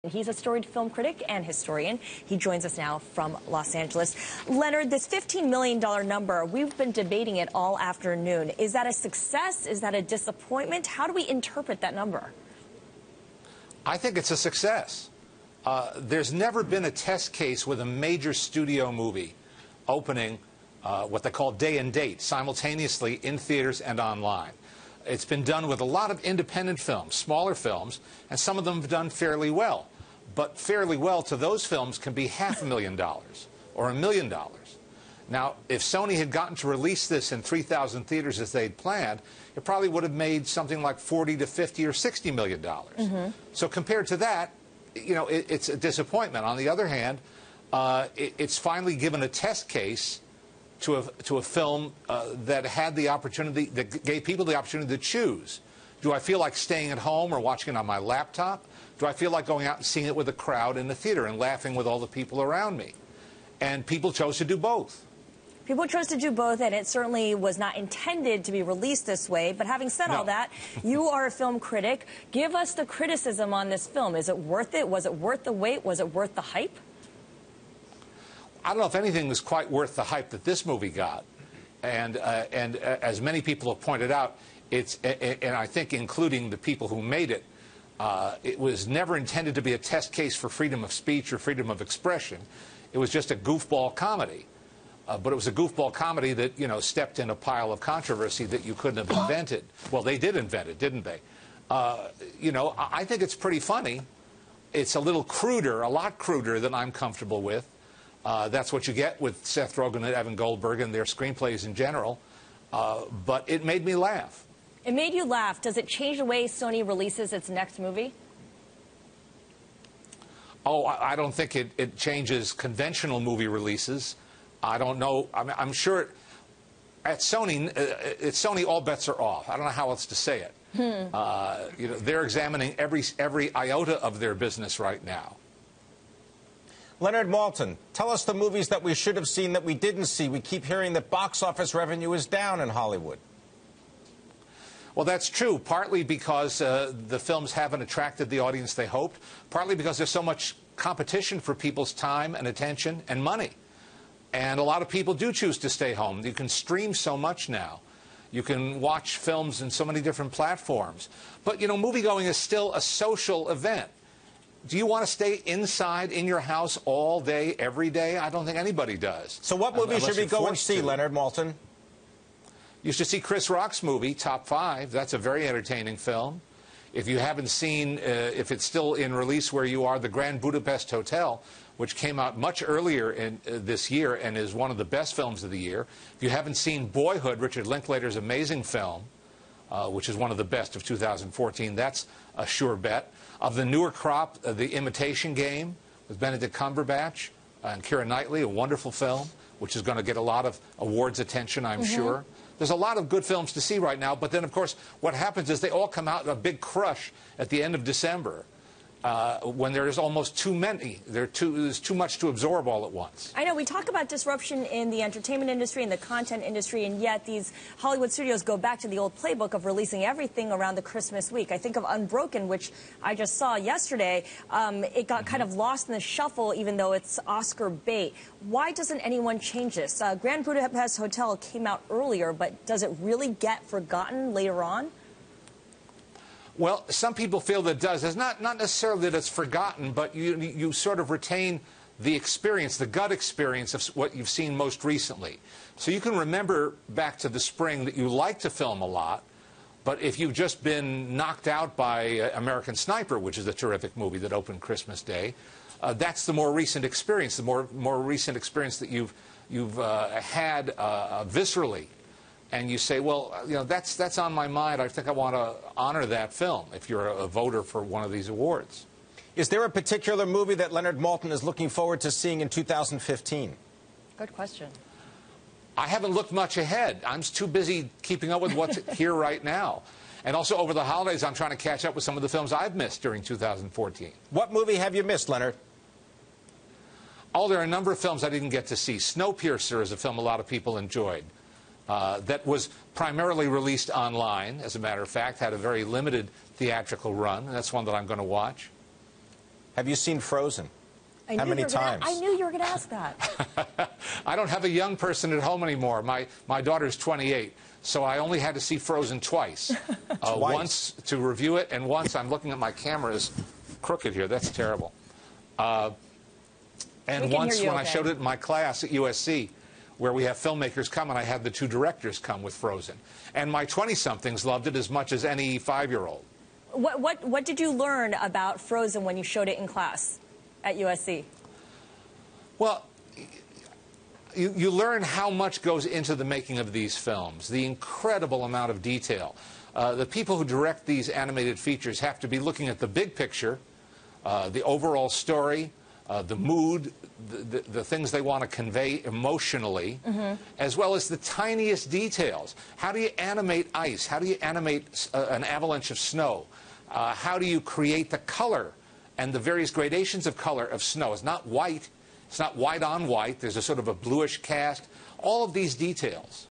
He's a storied film critic and historian. He joins us now from Los Angeles. Leonard, this $15 million number, we've been debating it all afternoon. Is that a success? Is that a disappointment? How do we interpret that number? I think it's a success. There's never been a test case with a major studio movie opening what they call day and date, simultaneously in theaters and online. It's been done with a lot of independent films, smaller films, and some of them have done fairly well. But fairly well to those films can be $500,000 or $1 million. Now, if Sony had gotten to release this in 3,000 theaters as they'd planned, it probably would have made something like $40 to $50 or $60 million. So compared to that, you know, it's a disappointment. On the other hand, it's finally given a test case to a film that had the opportunity, that gave people the opportunity to choose. Do I feel like staying at home or watching it on my laptop? Do I feel like going out and seeing it with a crowd in the theater and laughing with all the people around me? And people chose to do both. People chose to do both, and it certainly was not intended to be released this way. But having said all that, you are a film critic. Give us the criticism on this film. Is it worth it? Was it worth the wait? Was it worth the hype? I don't know if anything was quite worth the hype that this movie got. And as many people have pointed out, and I think including the people who made it, it was never intended to be a test case for freedom of speech or freedom of expression. It was just a goofball comedy. But it was a goofball comedy that, you know, stepped in a pile of controversy that you couldn't have invented. Well, they did invent it, didn't they? You know, I think it's pretty funny. It's a little cruder, a lot cruder than I'm comfortable with. That's what you get with Seth Rogen and Evan Goldberg and their screenplays in general. But it made me laugh. It made you laugh. Does it change the way Sony releases its next movie? Oh, I don't think it changes conventional movie releases. I don't know. I'm sure at Sony, all bets are off. I don't know how else to say it. You know, they're examining every iota of their business right now. Leonard Maltin, tell us the movies that we should have seen that we didn't see. We keep hearing that box office revenue is down in Hollywood. Well, that's true, partly because the films haven't attracted the audience they hoped, partly because there's so much competition for people's time and attention and money. And a lot of people do choose to stay home. You can stream so much now. You can watch films in so many different platforms. But, you know, moviegoing is still a social event. Do you want to stay inside in your house all day, every day? I don't think anybody does. So what movie should we go and see, Leonard Maltin? You should see Chris Rock's movie, Top 5. That's a very entertaining film. If you haven't seen, if it's still in release where you are, The Grand Budapest Hotel, which came out much earlier in this year and is one of the best films of the year. If you haven't seen Boyhood, Richard Linklater's amazing film, which is one of the best of 2014, that's a sure bet. Of the newer crop, The Imitation Game with Benedict Cumberbatch and Keira Knightley, a wonderful film, which is going to get a lot of awards attention, I'm sure. There's a lot of good films to see right now, but then, of course, what happens is they all come out in a big crush at the end of December. When there's almost too many. There's too much to absorb all at once. I know, we talk about disruption in the entertainment industry and the content industry, and yet these Hollywood studios go back to the old playbook of releasing everything around the Christmas week. I think of Unbroken, which I just saw yesterday. It got kind of lost in the shuffle, even though it's Oscar bait. Why doesn't anyone change this? Grand Budapest Hotel came out earlier, but does it really get forgotten later on? Well, some people feel that it does. It's not necessarily that it's forgotten, but you sort of retain the experience, the gut experience of what you've seen most recently. So you can remember back to the spring that you liked to film a lot, but if you've just been knocked out by American Sniper, which is a terrific movie that opened Christmas Day, that's the more recent experience, the more recent experience that you've had viscerally. And you say, well, you know, that's on my mind. I think I want to honor that film if you're a voter for one of these awards. Is there a particular movie that Leonard Maltin is looking forward to seeing in 2015? Good question. I haven't looked much ahead. I'm too busy keeping up with what's here right now. And also over the holidays, I'm trying to catch up with some of the films I've missed during 2014. What movie have you missed, Leonard? Oh, there are a number of films I didn't get to see. Snowpiercer is a film a lot of people enjoyed. That was primarily released online, as a matter of fact, had a very limited theatrical run, and that's one that I'm going to watch. Have you seen Frozen? How many times? I knew you were going to ask that. I don't have a young person at home anymore. My daughter's 28, so I only had to see Frozen twice. Once to review it, and once I'm looking at my cameras crooked here. That's terrible. And once when I showed it in my class at USC, where we have filmmakers come, and I had the two directors come with Frozen. And my 20-somethings loved it as much as any 5-year-old. What did you learn about Frozen when you showed it in class at USC? Well, you learn how much goes into the making of these films, the incredible amount of detail. The people who direct these animated features have to be looking at the big picture, the overall story, the mood, the things they want to convey emotionally, as well as the tiniest details. How do you animate ice? How do you animate an avalanche of snow? How do you create the color and the various gradations of color of snow? It's not white. It's not white on white. There's a sort of a bluish cast. All of these details